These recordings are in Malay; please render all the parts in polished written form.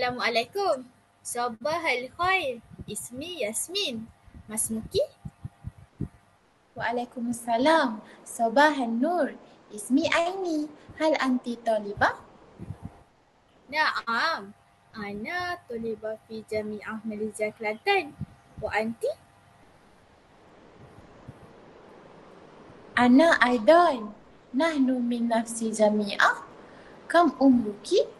Assalamualaikum. Sabahal khair. Ismi Yasmin. Masmuki? Waalaikumsalam. Sabahan Nur. Ismi Aini. Hal anti talibah? Naam. Ana tolibah fi Jami'ah Malaysia Kelantan. Wa anti? Ana aidan. Nahnu min nafsi jami'ah. Kam umruki?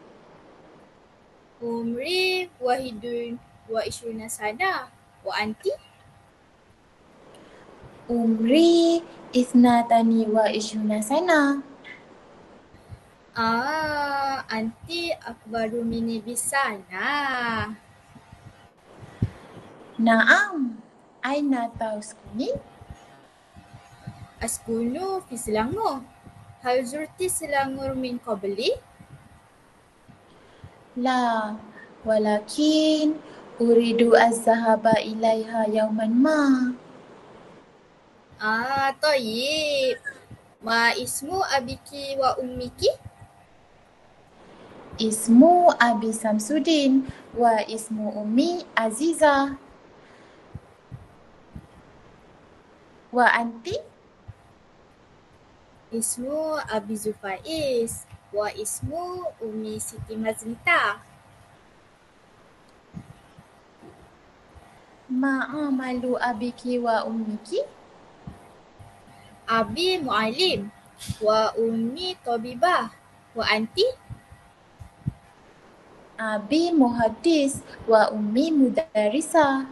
Umri wahidun wa ishruna sana. Wa anti? Umri isnatani wa ishruna sana. Anti akbaru mini bisana. Naam. Aina tauskuni? Askunu fi Selangor. Hal zurti Selangor min qabli? La. Walakin uridu az-zahaba ilaiha yawman ma. Tayyib. Ma ismu abiki wa ummiki? Ismu Abi Samsudin wa ismu Ummi Aziza. Wa anti? Ismu Abi Zulfaiz wa ismu Umi Siti Mazlita. Ma'amalu abiki wa ummiki? Abi Mualim wa Ummi Tabibah. Wa anti? Abi muhaddis wa ummi mudarrisah.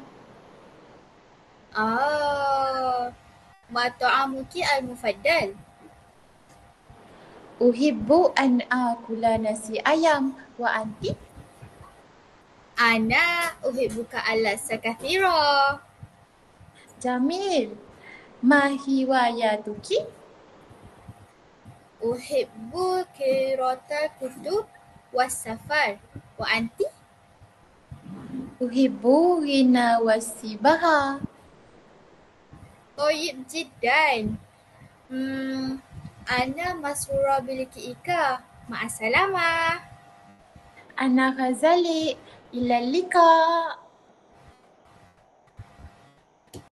Ma ta'amuki al-mufaddal? Uhibbu an akula nasi ayam. Wa anti? Ana uhibbuka al-lasa kathira. Jamil. Ma hiwayatuki? Uhibbu qiratal kutub was safar. Wa anti? Uhibbu ghina wasibaha. Tayyib jiddan. Ana masrura biliki'ika. Ma'assalamah. Ana Ghazali. Ila lika.